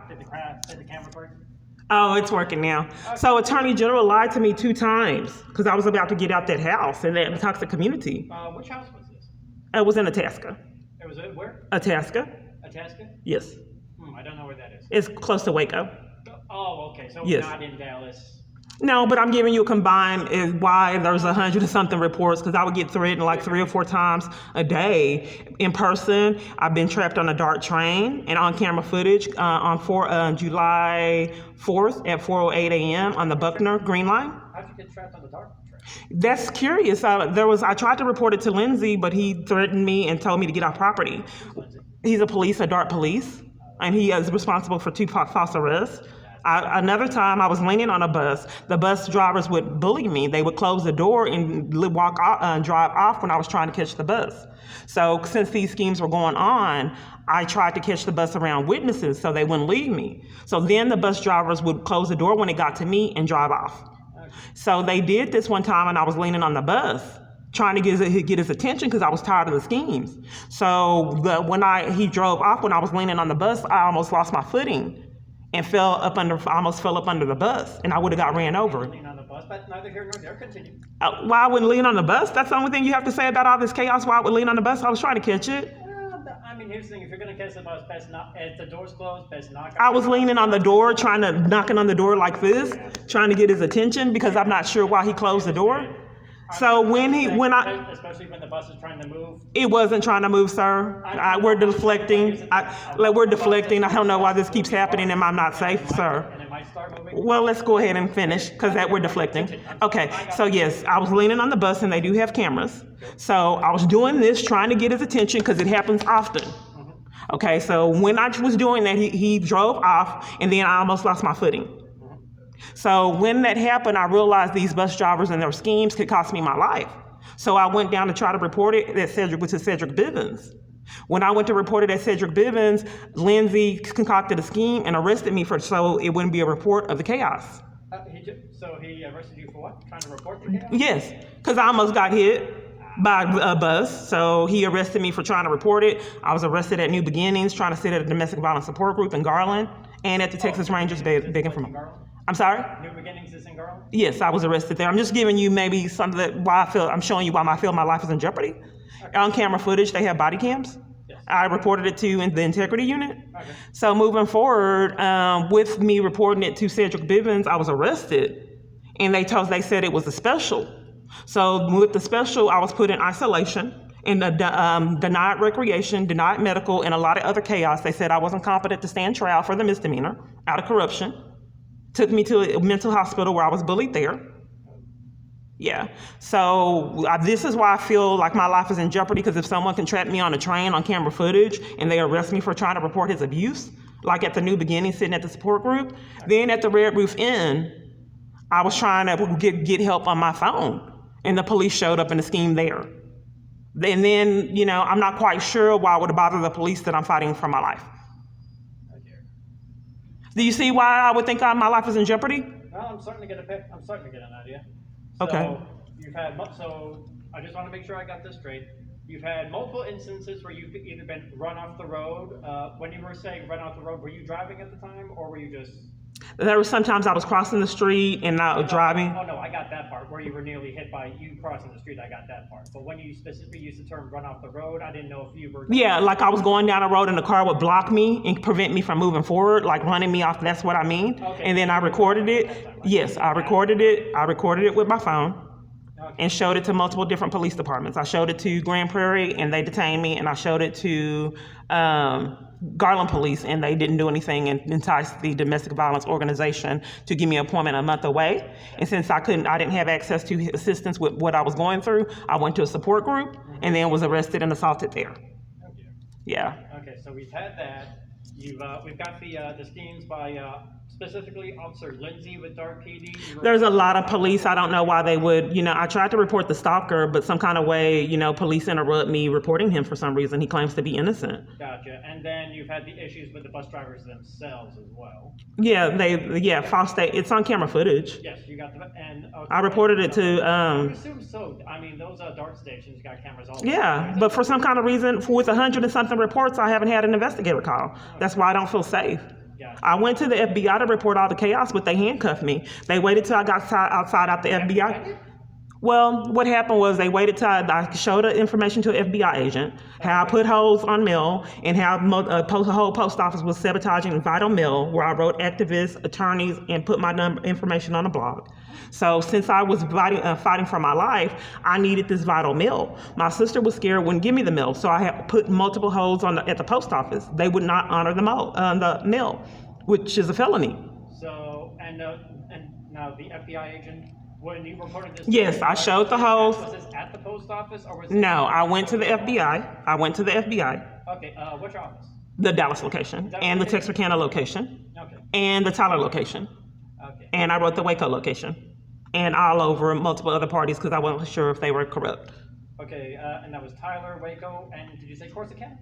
Did the camera work? Oh, it's working now. So Attorney General lied to me 2 times because I was about to get out that house in that toxic community. Which house was this? It was in Itasca. It was where? Itasca? Itasca? Yes. I don't know where that is. It's close to Waco. Oh, okay. So Yes. not in Dallas. No, but I'm giving you a combined why there's 100 and something reports because I would get threatened like 3 or 4 times a day in person. I've been trapped on a dark train and on camera footage on July 4th at 4:08 a.m. on the Buckner Green Line. How'd you get trapped on the dark train? That's curious. I tried to report it to Lindsay, but he threatened me and told me to get off property. He's a dark police, and he is responsible for 2 false arrests. Another time, I was leaning on a bus. The bus drivers would bully me. They would close the door and drive off when I was trying to catch the bus. So since these schemes were going on, I tried to catch the bus around witnesses so they wouldn't leave me. So then the bus drivers would close the door when it got to me and drive off. So they did this one time, and I was leaning on the bus trying to get his attention because I was tired of the schemes. So when he drove off, when I was leaning on the bus, I almost lost my footing and almost fell up under the bus, and I would have got ran over. Lean on the bus, but neither here nor there. Continue. Why I wouldn't lean on the bus? That's the only thing you have to say about all this chaos. Why I would lean on the bus? I was trying to catch it. Here's the thing: if you're gonna catch the bus, best not. If the door's closed, best knock. I was leaning on the door, knocking on the door like this, trying to get his attention because I'm not sure why he closed the door. So especially when the bus is trying to move. It wasn't trying to move, sir. We're deflecting. We're deflecting. I don't know why this keeps happening and I'm not safe, sir. And it might start moving. Well, let's go ahead and finish because we're deflecting. Okay, so yes, I was leaning on the bus and they do have cameras. So I was doing this, trying to get his attention because it happens often. Okay, so when I was doing that, he drove off and then I almost lost my footing. So when that happened, I realized these bus drivers and their schemes could cost me my life. So I went down to try to report it at Cedric Bivens. When I went to report it at Cedric Bivens, Lindsay concocted a scheme and arrested me so it wouldn't be a report of the chaos. So he arrested you for what? Trying to report the chaos? Yes, because I almost got hit by a bus. So he arrested me for trying to report it. I was arrested at New Beginnings, trying to sit at a domestic violence support group in Garland, and at the Texas Rangers begging for money. I'm sorry? New Beginnings is in Garland? Yes, I was arrested there. I'm just giving you maybe something I'm showing you why I feel my life is in jeopardy. Okay. On camera footage, they have body cams. Yes. I reported it to the integrity unit. Okay. So moving forward, with me reporting it to Cedric Bivens, I was arrested, and they said it was a special. So with the special, I was put in isolation and denied recreation, denied medical, and a lot of other chaos. They said I wasn't competent to stand trial for the misdemeanor out of corruption. Took me to a mental hospital where I was bullied there. Yeah. So this is why I feel like my life is in jeopardy, because if someone can trap me on a train on camera footage and they arrest me for trying to report his abuse, like at the New Beginning sitting at the support group, then at the Red Roof Inn, I was trying to get help on my phone and the police showed up in the scheme there. And then, I'm not quite sure why it would bother the police that I'm fighting for my life. Do you see why I would think my life is in jeopardy? Well, I'm starting to get an idea. Okay. So I just want to make sure I got this straight. You've had multiple instances where you've either been run off the road. When you were saying run off the road, were you driving at the time, or were you just? There was sometimes I was crossing the street and not driving. Oh no, I got that part. Where you were nearly hit by you crossing the street, I got that part. But when you specifically used the term run off the road, I didn't know if you were. Yeah, like I was going down the road and the car would block me and prevent me from moving forward, like running me off. That's what I mean. Okay. And then I recorded it. Yes, I recorded it. I recorded it with my phone. And showed it to multiple different police departments. I showed it to Grand Prairie and they detained me, and I showed it to Garland Police and they didn't do anything, and enticed the domestic violence organization to give me an appointment a month away. And since I didn't have access to assistance with what I was going through, I went to a support group and then was arrested and assaulted there. Okay. Yeah. Okay, so we've had that. We've got the schemes by specifically Officer Lindsay with Dark PD. There's a lot of police. I don't know why they would. I tried to report the stalker, but some kind of way, police interrupt me reporting him for some reason. He claims to be innocent. Gotcha. And then you've had the issues with the bus drivers themselves as well. Yeah, false state. It's on camera footage. Yes, you got the and. Okay. I reported it to. I would assume so. I mean, those dark stations got cameras all. Yeah, but for some kind of reason, with 100 and something reports, I haven't had an investigator call. That's why I don't feel safe. Gotcha. I went to the FBI to report all the chaos, but they handcuffed me. They waited till I got outside out the FBI. Well, what happened was they waited till I showed the information to an FBI agent, how I put holes on mail, and how the whole post office was sabotaging vital mail, where I wrote activists, attorneys, and put my information on a blog. So since I was fighting for my life, I needed this vital mail. My sister was scared, wouldn't give me the mail, so I had put multiple holes at the post office. They would not honor the mail, which is a felony. So, and now the FBI agent, when you reported this... Yes, I showed the holes. Was this at the post office or was it... No, I went to the FBI. Okay, which office? The Dallas location, and the Texarkana location, Okay. and the Tyler location, Okay. and I wrote the Waco location, and all over multiple other parties because I wasn't sure if they were corrupt. Okay, and that was Tyler, Waco, and did you say Corsicana?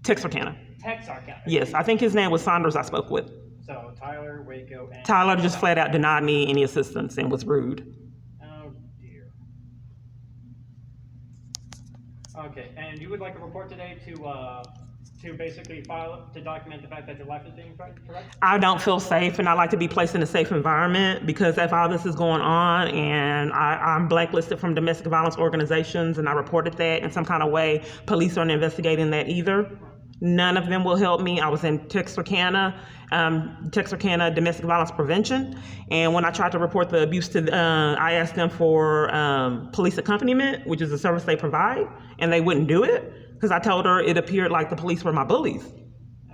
Texarkana. Texarkana. Yes, I think his name was Saunders I spoke with. So Tyler, Waco, and... Tyler just flat out denied me any assistance and was rude. Oh, dear. Okay, and you would like a report today to basically to document the fact that your life is being threatened, correct? I don't feel safe, and I like to be placed in a safe environment because if all this is going on and I'm blacklisted from domestic violence organizations and I reported that in some kind of way, police aren't investigating that either. None of them will help me. I was in Texarkana Domestic Violence Prevention, and when I tried to report the abuse I asked them for police accompaniment, which is a service they provide, and they wouldn't do it because I told her it appeared like the police were my bullies.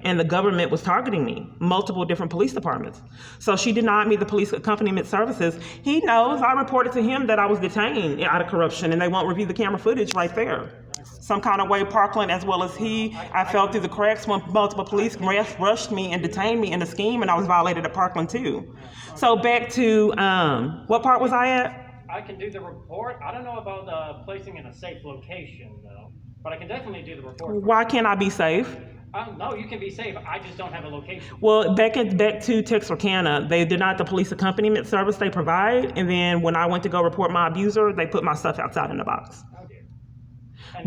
And the government was targeting me, multiple different police departments. So she denied me the police accompaniment services. He knows I reported to him that I was detained out of corruption, and they won't review the camera footage right there. Some kind of way, Parkland as well as I fell through the cracks when multiple police rushed me and detained me in the scheme, and I was violated at Parkland too. So back to, what part was I at? I can do the report. I don't know about placing in a safe location though, but I can definitely do the report. Why can't I be safe? No, you can be safe. I just don't have a location. Well, back to Texarkana, they denied the police accompaniment service they provide, and then when I went to go report my abuser, they put my stuff outside in the box. Oh dear.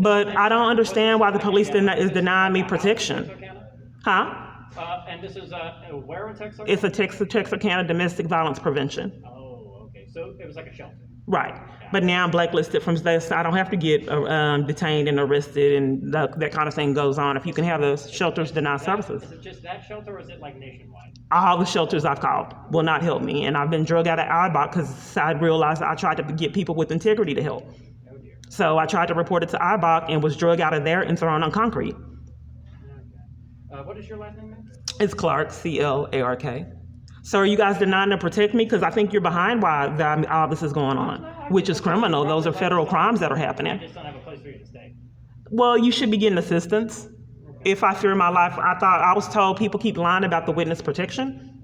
But I don't understand why the police is denying me protection. Huh? And this is where in Texarkana? It's a Texarkana Domestic Violence Prevention. Oh, okay. So it was like a shelter. Right. But now I'm blacklisted from this. I don't have to get detained and arrested, and that kind of thing goes on if you can have the shelters deny services. Is it just that shelter, or is it like nationwide? All the shelters I've called will not help me, and I've been drug out of IBOC because I realized I tried to get people with integrity to help. Oh dear. So I tried to report it to IBOC and was drug out of there and thrown on concrete. Okay. What is your last name, man? It's Clark, Clark. So are you guys denying to protect me? Because I think you're behind why all this is going on, which is criminal. Those are federal crimes that are happening. I just don't have a place for you to stay. Well, you should be getting assistance. If I fear my life, I was told people keep lying about the witness protection.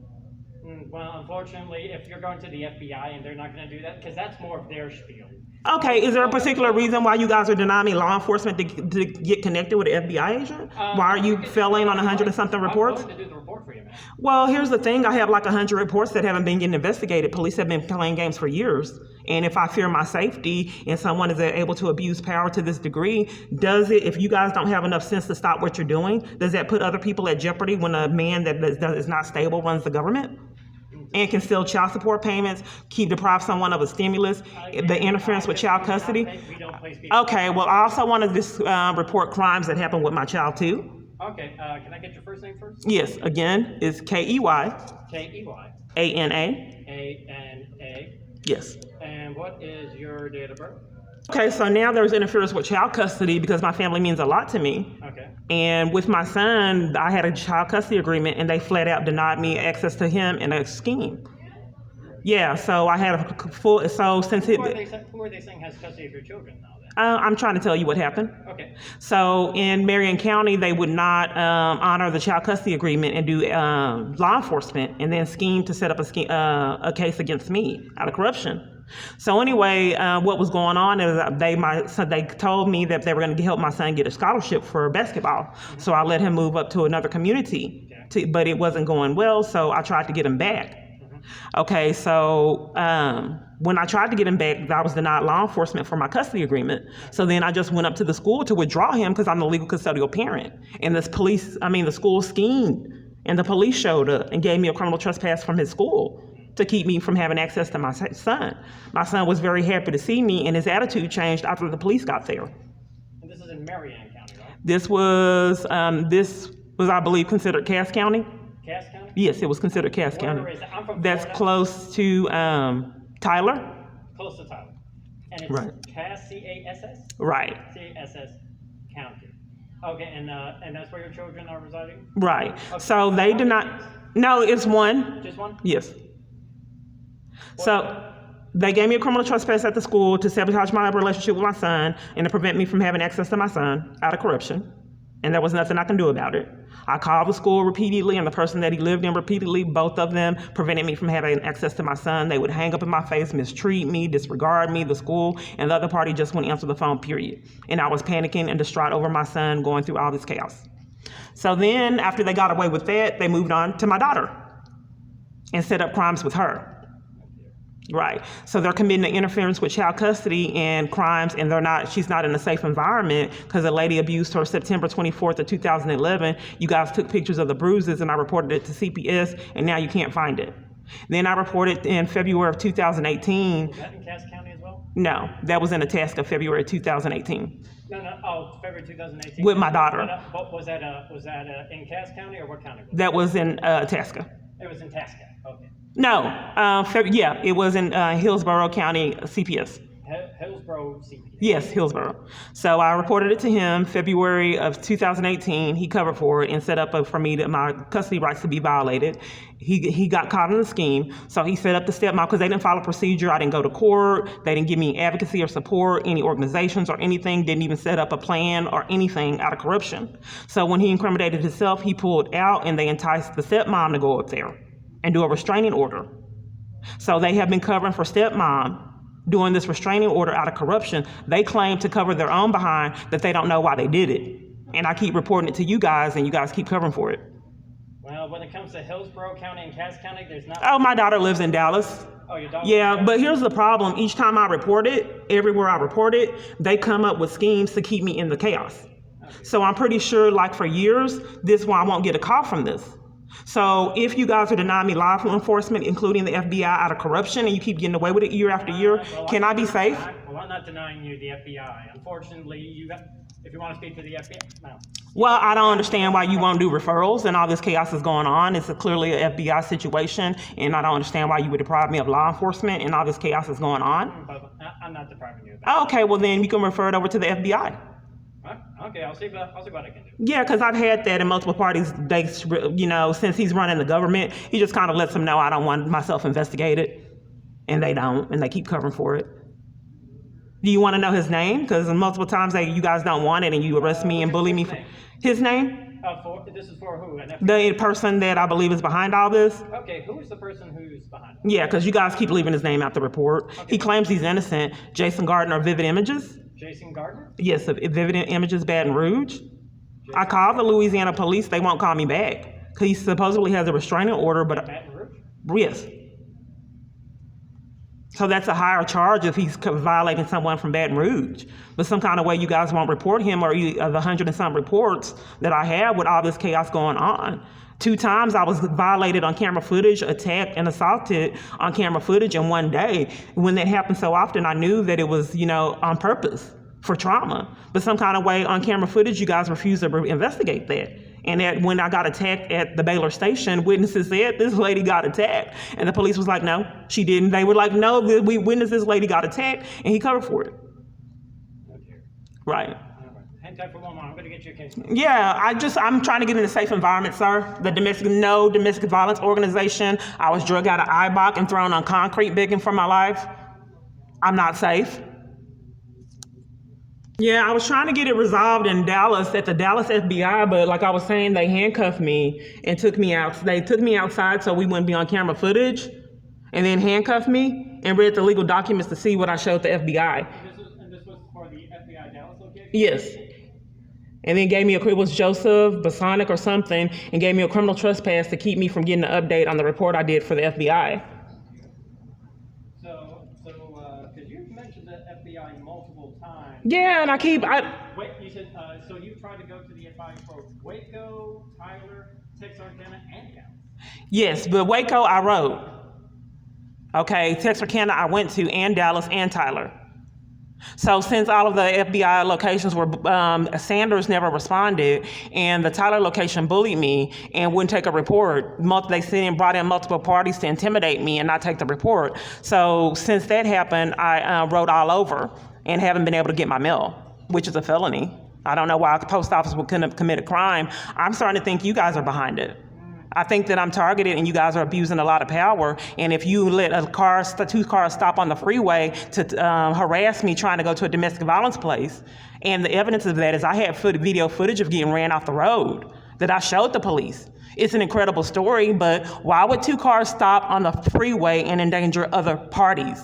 Well, unfortunately, if you're going to the FBI and they're not going to do that, because that's more of their spiel. Okay, is there a particular reason why you guys are denying me law enforcement to get connected with an FBI agent? Why are you failing on 100 and something reports? I'm willing to do the report for you, man. Well, here's the thing. I have like 100 reports that haven't been getting investigated. Police have been playing games for years. And if I fear my safety and someone is able to abuse power to this degree, if you guys don't have enough sense to stop what you're doing, does that put other people at jeopardy when a man that is not stable runs the government? And can steal child support payments, deprive someone of a stimulus, the interference with child custody. Okay, well, I also want to report crimes that happen with my child too. Okay, can I get your first name first? Yes, again, it's Key. Key. ANA. ANA. Yes. And what is your date of birth? Okay, so now there's interference with child custody because my family means a lot to me. Okay. And with my son, I had a child custody agreement and they flat out denied me access to him in a scheme. Yeah, so I had a full, so since Who are they saying has custody of your children now then? I'm trying to tell you what happened. Okay. So in Marion County, they would not honor the child custody agreement and do law enforcement and then scheme to set up a case against me out of corruption. So anyway, what was going on is they told me that they were going to help my son get a scholarship for basketball. Mm-hmm. So I let him move up to another community, but it wasn't going well. So I tried to get him back. Mm-hmm. Okay, so when I tried to get him back, I was denied law enforcement for my custody agreement. So then I just went up to the school to withdraw him because I'm the legal custodial parent. And the school schemed And the police showed up and gave me a criminal trespass from his school to keep me from having access to my son. My son was very happy to see me, and his attitude changed after the police got there. And this is in Marion County, right? This was, I believe, considered Cass County. Cass County? Yes, it was considered Cass County. Where is it? I'm from That's Florida. close to Tyler. Close to Tyler. And it's Right. Cass, C-A-S-S? Right. C-A-S-S County. Okay, and that's where your children are residing? Right. Okay. So they did not. No, it's one. Just one? Yes. So they gave me a criminal trespass at the school to sabotage my relationship with my son and to prevent me from having access to my son out of corruption. And there was nothing I can do about it. I called the school repeatedly, and the person that he lived in repeatedly, both of them prevented me from having access to my son. They would hang up in my face, mistreat me, disregard me, the school, and the other party just wouldn't answer the phone, period. And I was panicking and distraught over my son going through all this chaos. So then, after they got away with that, they moved on to my daughter and set up crimes with her. Right. So they're committing an interference with child custody and crimes, and she's not in a safe environment because a lady abused her September 24th of 2011. You guys took pictures of the bruises, and I reported it to CPS, and now you can't find it. Then I reported in February of 2018. Was that in Cass County as well? No, that was in Itasca, February 2018. No, February 2018. With my daughter. But was that in Cass County or what county? That was in Itasca. It was in Tasca, okay. No, it was in Hillsborough County CPS. Hillsborough CPS. Yes, Hillsborough. So I reported it to him February of 2018. He covered for it and set up for me my custody rights to be violated. He got caught in the scheme, so he set up the stepmom because they didn't follow procedure. I didn't go to court. They didn't give me advocacy or support, any organizations or anything. Didn't even set up a plan or anything out of corruption. So when he incriminated himself, he pulled out, and they enticed the stepmom to go up there and do a restraining order. So they have been covering for stepmom doing this restraining order out of corruption. They claim to cover their own behind that they don't know why they did it. And I keep reporting it to you guys, and you guys keep covering for it. Well, when it comes to Hillsborough County and Cass County, there's not... Oh, my daughter lives in Dallas. Oh, your daughter? Yeah, but here's the problem. Each time I report it, everywhere I report it, they come up with schemes to keep me in the chaos. Okay. So I'm pretty sure, like for years, this is why I won't get a call from this. So if you guys are denying me law enforcement, including the FBI, out of corruption, and you keep getting away with it year after year, can I be safe? I'm not denying you the FBI. Unfortunately, if you want to speak to the FBI, no. Well, I don't understand why you won't do referrals and all this chaos is going on. It's clearly an FBI situation, and I don't understand why you would deprive me of law enforcement and all this chaos is going on. But I'm not depriving you of that. Okay, well then you can refer it over to the FBI. Okay, I'll see what I can do. Yeah, because I've had that in multiple parties. They, since he's running the government, he just kind of lets them know I don't want myself investigated, and they don't, and they keep covering for it. Do you want to know his name? Because multiple times you guys don't want it, and you arrest me and bully me. His name? This is for who? The person that I believe is behind all this. Okay, who is the person who's behind it? Yeah, because you guys keep leaving his name out the report. Okay. He claims he's innocent. Jason Gardner of Vivid Images. Jason Gardner? Yes, of Vivid Images, Baton Rouge. I called the Louisiana police. They won't call me back. Because he supposedly has a restraining order, but... Baton Rouge? Yes. So that's a higher charge if he's violating someone from Baton Rouge. But some kind of way you guys won't report him, or the 100 and some reports that I have with all this chaos going on. 2 times I was violated on camera footage, attacked and assaulted on camera footage in one day. When that happened so often, I knew that it was, on purpose for trauma. But some kind of way on camera footage, you guys refused to investigate that. And that when I got attacked at the Baylor station, witnesses said this lady got attacked. And the police was like, no, she didn't. They were like, no, we witnessed this lady got attacked, and he covered for it. Okay. Right. Hang tight for one more. I'm going to get you a case. Yeah, I'm trying to get in a safe environment, sir. The domestic violence organization. I was drug out of IBOC and thrown on concrete begging for my life. I'm not safe. Yeah, I was trying to get it resolved in Dallas at the Dallas FBI, but like I was saying, they handcuffed me and took me out. They took me outside so we wouldn't be on camera footage, and then handcuffed me and read the legal documents to see what I showed the FBI. And this was for the FBI Dallas location? Yes. And then gave me it was Joseph Basonic or something, and gave me a criminal trespass to keep me from getting an update on the report I did for the FBI. Because you've mentioned the FBI multiple times. Yeah, and Wait, you said, so you tried to go to the FBI for Waco, Tyler, Texarkana and Dallas. Yes, but Waco I rode. Okay, Texarkana I went to, and Dallas and Tyler. So since all of the FBI locations were, Sanders never responded, and the Tyler location bullied me and wouldn't take a report. They brought in multiple parties to intimidate me and not take the report. So since that happened, I rode all over and haven't been able to get my mail, which is a felony. I don't know why the post office would commit a crime. I'm starting to think you guys are behind it. I think that I'm targeted and you guys are abusing a lot of power. And if you let two cars stop on the freeway to harass me trying to go to a domestic violence place, and the evidence of that is I had video footage of getting ran off the road that I showed the police. It's an incredible story, but why would two cars stop on the freeway and endanger other parties?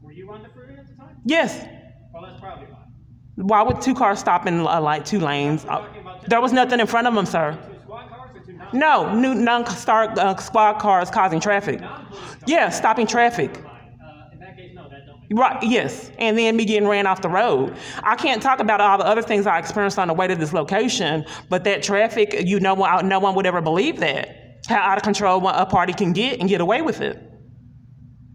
Were you on the freeway at the time? Yes. Well, that's probably why. Why would two cars stop in like two lanes? There was nothing in front of them, sir. No, new non-squad cars causing traffic. Yeah, stopping traffic. In that case, no, that don't make Right, yes. And then me getting ran off the road. I can't talk about all the other things I experienced on the way to this location, but that traffic, no one would ever believe that. How out of control a party can get and get away with it.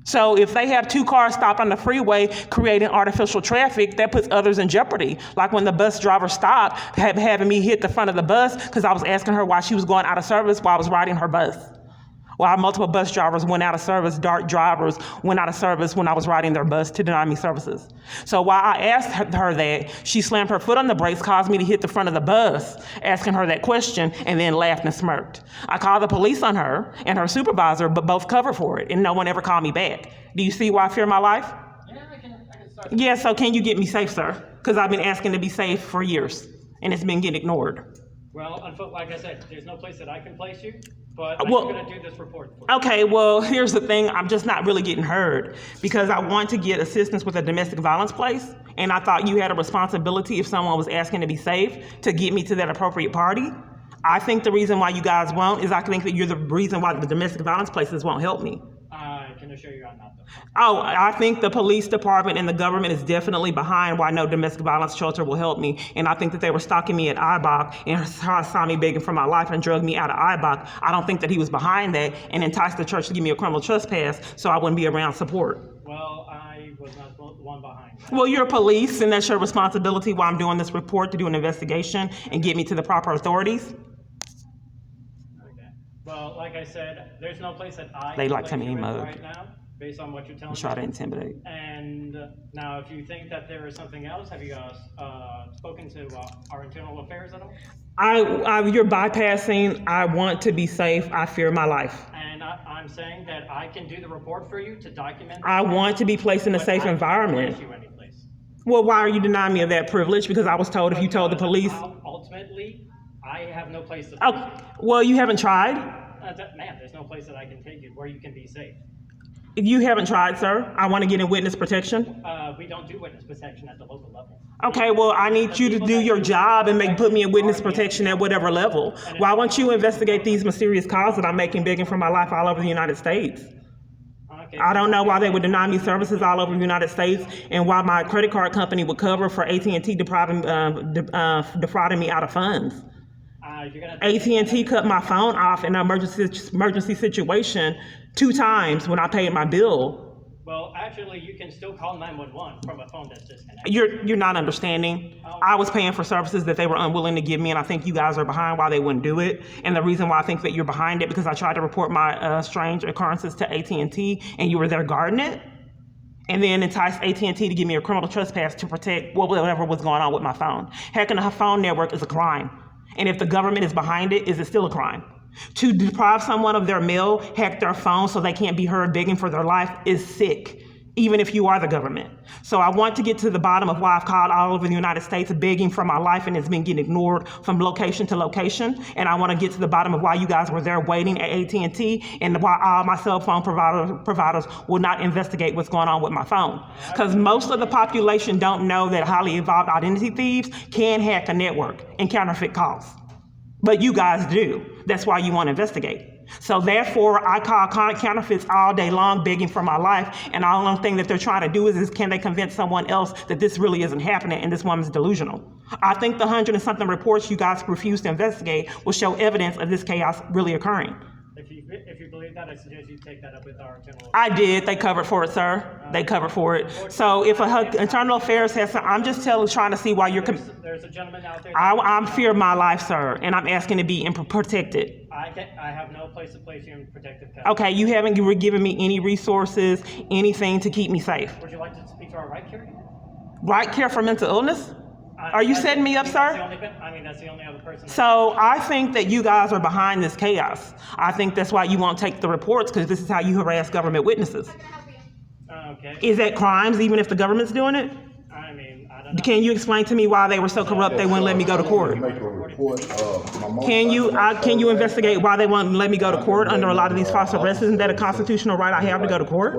So if they have two cars stopped on the freeway creating artificial traffic, that puts others in jeopardy. Like when the bus driver stopped, having me hit the front of the bus because I was asking her why she was going out of service while I was riding her bus. While multiple bus drivers went out of service, DART drivers went out of service when I was riding their bus to deny me services. So while I asked her that, she slammed her foot on the brakes, caused me to hit the front of the bus, asking her that question, and then laughed and smirked. I called the police on her and her supervisor, but both covered for it, and no one ever called me back. Do you see why I fear my life? Yeah, I can start. Yeah, so can you get me safe, sir? Because I've been asking to be safe for years, and it's been getting ignored. Well, like I said, there's no place that I can place you, but I'm going to do this report for you. Okay, well, here's the thing. I'm just not really getting heard because I want to get assistance with a domestic violence place, and I thought you had a responsibility if someone was asking to be safe to get me to that appropriate party. I think the reason why you guys won't is I think that you're the reason why the domestic violence places won't help me. I can assure you I'm not. Oh, I think the police department and the government is definitely behind why no domestic violence shelter will help me. And I think that they were stalking me at IBOC and saw me begging for my life and drugged me out of IBOC. I don't think that he was behind that and enticed the church to give me a criminal trespass so I wouldn't be around support. Well, I was not the one behind that. Well, you're police and that's your responsibility while I'm doing this report to do an investigation and get me to the proper authorities. Okay. Well, like I said, there's no place that I They can like to place you in mug. right now, based on what you're telling me. Try to intimidate. And now, if you think that there is something else, have you guys spoken to our internal affairs at all? You're bypassing. I want to be safe. I fear my life. And I'm saying that I can do the report for you to document. I want to be placed in a safe environment. You any place. Well, why are you denying me of that privilege? Because I was told if you told the police. Ultimately, I have no place to. Oh, well, you haven't tried. Man, there's no place that I can take you where you can be safe. You haven't tried, sir. I want to get in witness protection. We don't do witness protection at the local level. Okay, well, I need you to do your job and put me in witness protection at whatever level. Why won't you investigate these mysterious calls that I'm making begging for my life all over the United States? Okay. I don't know why they would deny me services all over the United States and why my credit card company would cover for AT&T defrauding me out of funds. AT&T cut my phone off in an emergency situation 2 times when I paid my bill. Well, actually, you can still call 911 from a phone that's disconnected. You're not understanding. I was paying for services that they were unwilling to give me, and I think you guys are behind why they wouldn't do it. And the reason why I think that you're behind it because I tried to report my strange occurrences to AT&T, and you were there guarding it, and then enticed AT&T to give me a criminal trespass to protect whatever was going on with my phone. Hacking a phone network is a crime. And if the government is behind it, is it still a crime? To deprive someone of their mail, hack their phone so they can't be heard begging for their life is sick, even if you are the government. So I want to get to the bottom of why I've called all over the United States begging for my life and it's been getting ignored from location to location. And I want to get to the bottom of why you guys were there waiting at AT&T and why all my cell phone providers will not investigate what's going on with my phone. Because most of the population don't know that highly evolved identity thieves can hack a network and counterfeit calls. But you guys do. That's why you want to investigate. So therefore, I call counterfeits all day long, begging for my life. And the only thing that they're trying to do is can they convince someone else that this really isn't happening and this woman's delusional. I think the 100 and something reports you guys refuse to investigate will show evidence of this chaos really occurring. If you believe that, I suggest you take that up with our general. I did. They covered for it, sir. They covered for it. So if internal affairs has some, I'm just trying to see why you're. There's a gentleman out there. I'm fear my life, sir, and I'm asking to be protected. I have no place to place you in protective custody. Okay, you haven't given me any resources, anything to keep me safe. Would you like to speak to our right care? Right care for mental illness? Are you setting me up, sir? That's the only other person. So I think that you guys are behind this chaos. I think that's why you won't take the reports, because this is how you harass government witnesses. Okay. Is that crimes even if the government's doing it? I don't know. Can you explain to me why they were so corrupt they wouldn't let me go to court? Can you investigate why they won't let me go to court under a lot of these false arrests? Isn't that a constitutional right I have to go to court?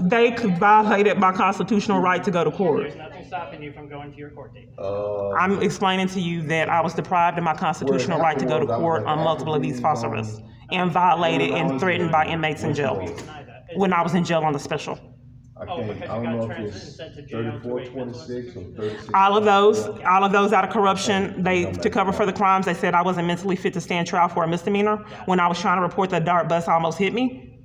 They violated my constitutional right to go to court. There's nothing stopping you from going to your court date. I'm explaining to you that I was deprived of my constitutional right to go to court on multiple of these false arrests and violated and threatened by inmates in jail when I was in jail on the special. I don't know if it's 3426 or 36. All of those out of corruption, to cover for the crimes, they said I wasn't mentally fit to stand trial for a misdemeanor. When I was trying to report that DART bus almost hit me,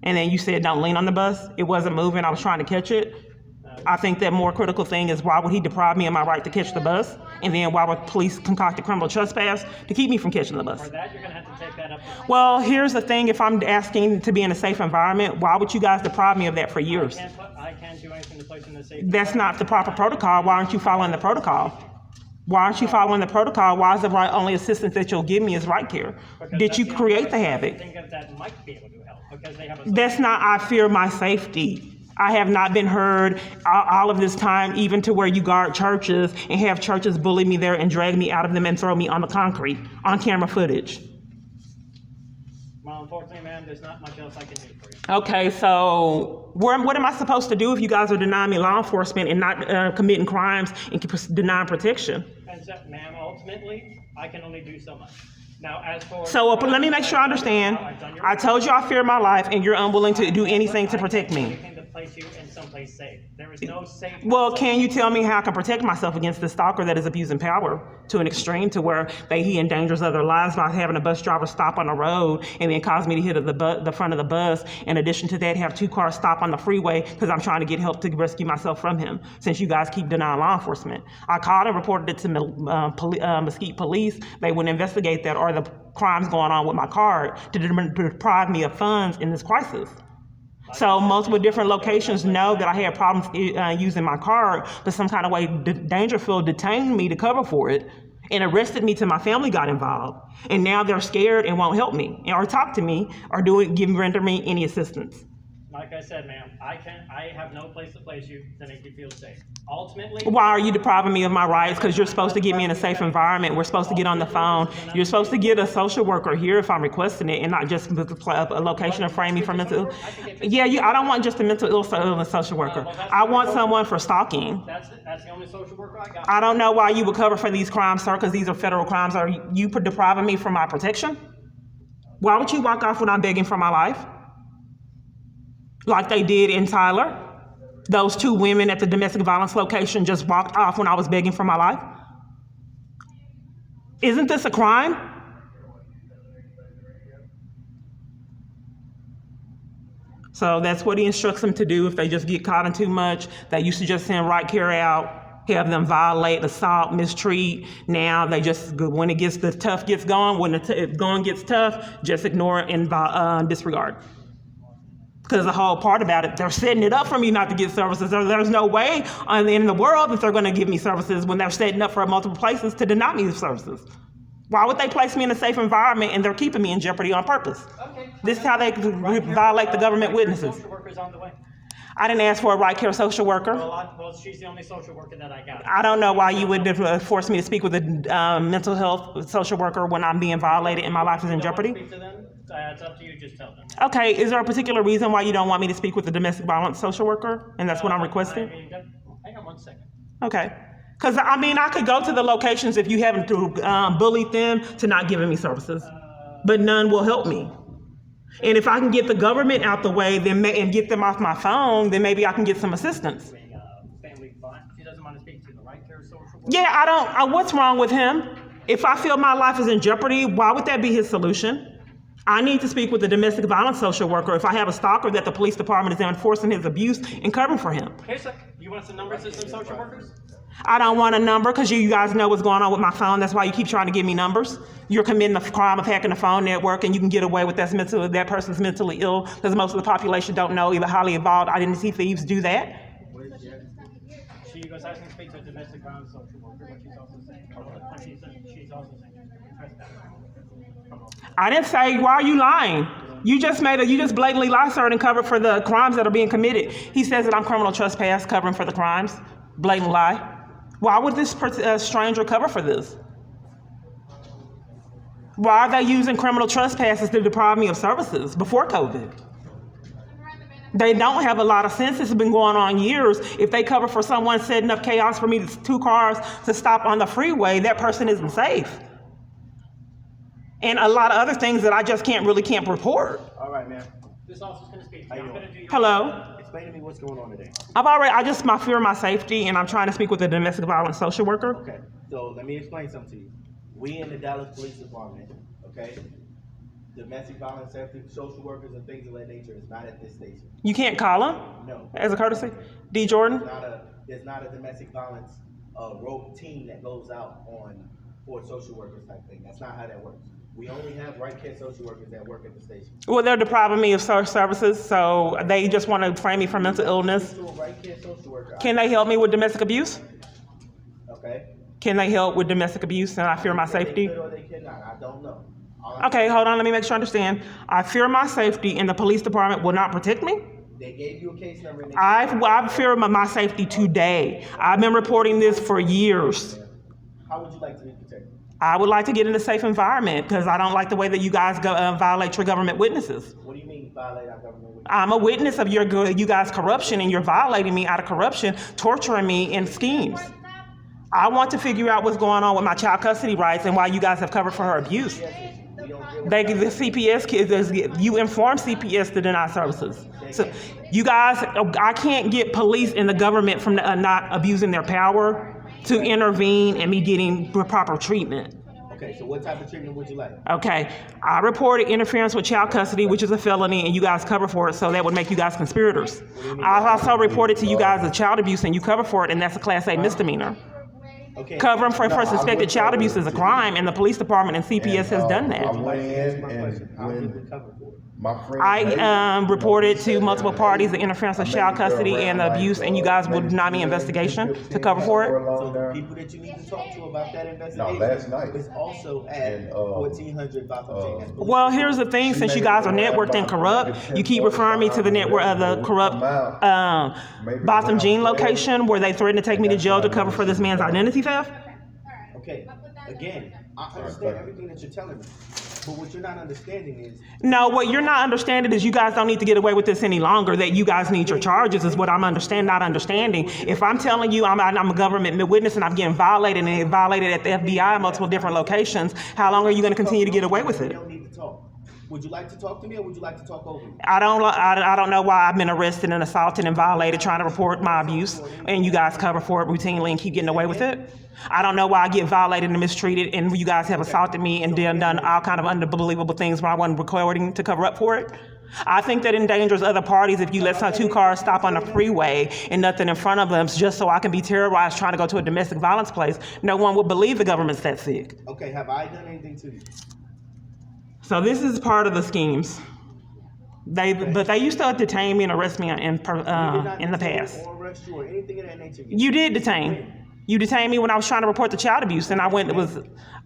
and then you said don't lean on the bus. It wasn't moving. I was trying to catch it. I think that more critical thing is why would he deprive me of my right to catch the bus? And then why would police concoct a criminal trespass to keep me from catching the bus? For that, you're going to have to take that up. Well, here's the thing. If I'm asking to be in a safe environment, why would you guys deprive me of that for years? I can't do anything to place in the safe. That's not the proper protocol. Why aren't you following the protocol? Why aren't you following the protocol? Why is the only assistance that you'll give me is right care? Did you create the habit? I think that might be able to help because they have That's not, I fear my safety. I have not been heard all of this time, even to where you guard churches and have churches bully me there and drag me out of them and throw me on the concrete on camera footage. Well, unfortunately, ma'am, there's not much else I can do for you. Okay, so what am I supposed to do if you guys are denying me law enforcement and not committing crimes and denying protection? And so, ma'am, ultimately, I can only do so much. Now, as for... So let me make sure I understand. I told you I fear my life and you're unwilling to do anything to protect me. Place you in someplace safe. There is no safe. Well, can you tell me how I can protect myself against the stalker that is abusing power to an extreme to where he endangers other lives by having a bus driver stop on the road and then cause me to hit the front of the bus. In addition to that, have two cars stop on the freeway because I'm trying to get help to rescue myself from him since you guys keep denying law enforcement. I called and reported it to Mesquite Police. They wouldn't investigate that or the crimes going on with my card to deprive me of funds in this crisis. So multiple different locations know that I had problems using my card, but some kind of way Dangerfield detained me to cover for it and arrested me till my family got involved. And now they're scared and won't help me or talk to me or render me any assistance. Like I said, ma'am, I have no place to place you to make you feel safe. Ultimately... Why are you depriving me of my rights? Because you're supposed to get me in a safe environment. We're supposed to get on the phone. You're supposed to get a social worker here if I'm requesting it and not just a location and frame me for mental illness. Yeah, I don't want just a mental illness social worker. I want someone for stalking. That's the only social worker I got. I don't know why you would cover for these crimes, sir, because these are federal crimes. Are you depriving me from my protection? Why would you walk off when I'm begging for my life? Like they did in Tyler. Those two women at the domestic violence location just walked off when I was begging for my life. Isn't this a crime? So that's what he instructs them to do if they just get caught in too much. They used to just send right care out, have them violate, assault, mistreat. Now they just, when the tough gets going, when the going gets tough, just ignore it and disregard. Because the whole part about it, they're setting it up for me not to get services. There's no way in the world that they're going to give me services when they're setting up for multiple places to deny me the services. Why would they place me in a safe environment and they're keeping me in jeopardy on purpose? Okay. This is how they violate the government witnesses. Social worker's on the way. I didn't ask for a right care social worker. Well, she's the only social worker that I got. I don't know why you would force me to speak with a mental health social worker when I'm being violated and my life is in jeopardy. Speak to them. It's up to you. Just tell them. Okay. Is there a particular reason why you don't want me to speak with a domestic violence social worker? And that's what I'm requesting? Hang on 1 second. Okay. Because, I could go to the locations if you haven't bullied them to not giving me services. but none will help me. And if I can get the government out the way and get them off my phone, then maybe I can get some assistance. Family fund. She doesn't want to speak to the right care social worker. Yeah, what's wrong with him? If I feel my life is in jeopardy, why would that be his solution? I need to speak with the domestic violence social worker if I have a stalker that the police department is enforcing his abuse and covering for him. Hey, sir, you want some numbers of some social workers? I don't want a number because you guys know what's going on with my phone. That's why you keep trying to give me numbers. You're committing the crime of hacking the phone network, and you can get away with that person's mentally ill because most of the population don't know, either highly evolved identity thieves do that. She was asking to speak to a domestic violence social worker, but she's also saying, she's also saying trespassing. I didn't say, why are you lying? You just blatantly lied, sir, and covered for the crimes that are being committed. He says that I'm criminal trespass covering for the crimes. Blatant lie. Why would this stranger cover for this? Why are they using criminal trespasses to deprive me of services before COVID? They don't have a lot of sense. This has been going on years. If they cover for someone setting up chaos for me, 2 cars to stop on the freeway, that person isn't safe. And a lot of other things that I just can't report. All right, ma'am. This officer's going to speak to you. I'm going to do your Hello. Explain to me what's going on today. I fear my safety, and I'm trying to speak with a domestic violence social worker. Okay, so let me explain something to you. We in the Dallas Police Department, okay? Domestic violence safety social workers and things of that nature is not at this station. You can't call him? No. As a courtesy? D. Jordan? There's not a domestic violence rogue team that goes out for social workers type thing. That's not how that works. We only have right care social workers that work at the station. Well, they're depriving me of services, so they just want to frame me for mental illness. To a right care social worker. Can they help me with domestic abuse? Okay. Can they help with domestic abuse and I fear my safety? They could or they cannot. I don't know. Okay, hold on, let me make sure I understand. I fear my safety and the police department will not protect me? They gave you a case number. I fear my safety today. I've been reporting this for years. How would you like to be protected? I would like to get in a safe environment because I don't like the way that you guys violate your government witnesses. What do you mean violate our government witnesses? I'm a witness of you guys' corruption, and you're violating me out of corruption, torturing me in schemes. I want to figure out what's going on with my child custody rights and why you guys have covered for her abuse. The CPS kids, you inform CPS to deny services. So you guys, I can't get police and the government from not abusing their power to intervene and me getting proper treatment. Okay, so what type of treatment would you like? Okay, I reported interference with child custody, which is a felony, and you guys cover for it, so that would make you guys conspirators. I also reported to you guys a child abuse, and you cover for it, and that's a Class A misdemeanor. Okay. Covering for suspected child abuse is a crime, and the police department and CPS has done that. I went in and when my friend I reported to multiple parties the interference of child custody and the abuse, and you guys will deny me investigation to cover for it. So the people that you need to talk to about that investigation last night. is also at 1400 Botham Jenkins. Well, here's the thing: since you guys are networked and corrupt, you keep referring me to the network of the corrupt Botham Jean location, where they threatened to take me to jail to cover for this man's identity theft. Okay, again, I understand everything that you're telling me, but what you're not understanding is... No, what you're not understanding is you guys don't need to get away with this any longer, that you guys need your charges is what I'm not understanding. If I'm telling you I'm a government witness and I'm getting violated and violated at the FBI in multiple different locations, how long are you going to continue to get away with We it? don't need to talk. Would you like to talk to me or would you like to talk over me? I don't know why I've been arrested and assaulted and violated trying to report my abuse, and you guys cover for it routinely and keep getting away with it. I don't know why I get violated and mistreated, and you guys have assaulted me and done all kind of unbelievable things where I wasn't recording to cover up for it. I think that endangers other parties if you let 2 cars stop on the freeway and nothing in front of them just so I can be terrorized trying to go to a domestic violence place. No one would believe the government's that sick. Okay, have I done anything to you? So this is part of the schemes. But they used to detain me and arrest me in the past. Or arrest you or anything of that nature. You did detain. You detained me when I was trying to report the child abuse, and I'm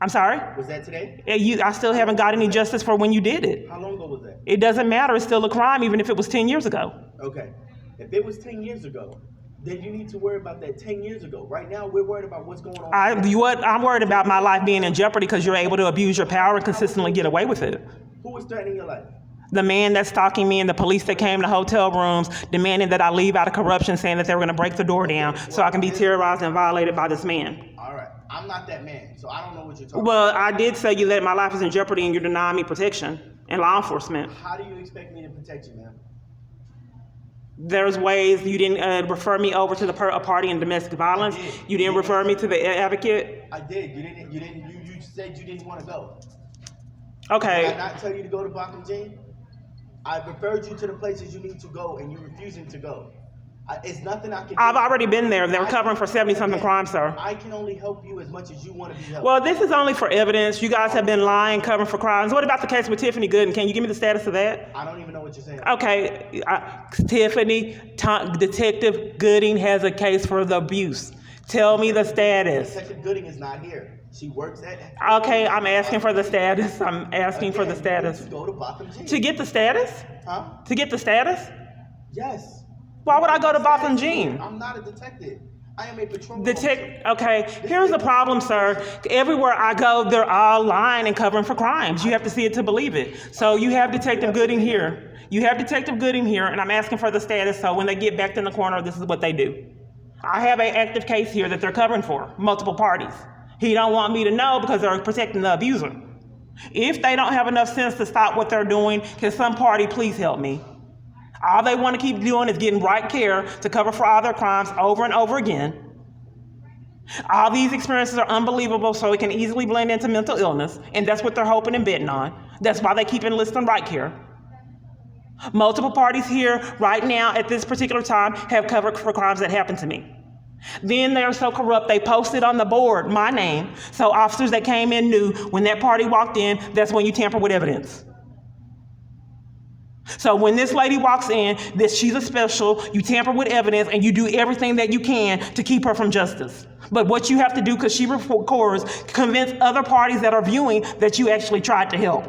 sorry? Was that today? I still haven't got any justice for when you did it. How long ago was that? It doesn't matter. It's still a crime, even if it was 10 years ago. Okay. If it was 10 years ago, then you need to worry about that 10 years ago. Right now, we're worried about what's going on. I'm worried about my life being in jeopardy because you're able to abuse your power and consistently get away with it. Who is threatening your life? The man that's stalking me and the police that came to hotel rooms demanding that I leave out of corruption, saying that they were going to break the door down so I can be terrorized and violated by this man. All right. I'm not that man, so I don't know what you're talking Well, I did say you that my life is in jeopardy and you're denying me protection and law enforcement. about. How do you expect me to protect you, ma'am? There's ways you didn't refer me over to a party in domestic violence. You didn't refer me to the advocate. I did. You said you didn't want to go. Okay. Did I not tell you to go to Bachman Jean? I referred you to the places you need to go, and you're refusing to go. It's nothing I can do. I've already been there. They were covering for 70-something crimes, sir. I can only help you as much as you want to be helped. Well, this is only for evidence. You guys have been lying, covering for crimes. What about the case with Tiffany Gooden? Can you give me the status of that? I don't even know what you're saying. Okay, Detective Gooding has a case for the abuse. Tell me the status. Detective Gooding is not here. She works at... Okay, I'm asking for the status. I'm asking for the status. You go to Bachman Jean. To get the status? Huh? To get the status? Yes. Why would I go to Bachman Jean? I'm not a detective. I am a patrol Okay, here's the problem, sir. Everywhere I go, they're all lying and covering for crimes. You have to see it to believe it. So you have Detective Gooding here. You have Detective Gooding here, and I'm asking for the status, so when they get back in the corner, this is what they do. I have an active case here that they're covering for, multiple parties. He don't want me to know because they're protecting the abuser. If they don't have enough sense to stop what they're doing, can some party please help me? All they want to keep doing is getting right care to cover for all their crimes over and over again. All these experiences are unbelievable, so it can easily blend into mental illness, and that's what they're hoping and betting on. That's why they keep enlisting right care. Multiple parties here right now at this particular time have covered for crimes that happened to me. Then they are so corrupt, they posted on the board my name, so officers that came in knew when that party walked in, that's when you tamper with evidence. So when this lady walks in, that she's a special, you tamper with evidence and you do everything that you can to keep her from justice. But what you have to do, because she records, convince other parties that are viewing that you actually tried to help.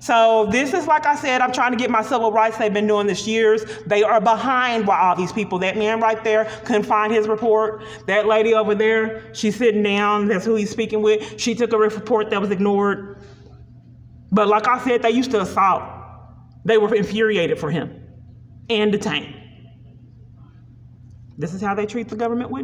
So this is, like I said, I'm trying to get my civil rights. They've been doing this years. They are behind by all these people. That man right there couldn't find his report. That lady over there, she's sitting down. That's who he's speaking with. She took a report that was ignored. But like I said, they used to assault. They were infuriated for him and detained. This is how they treat the government witness.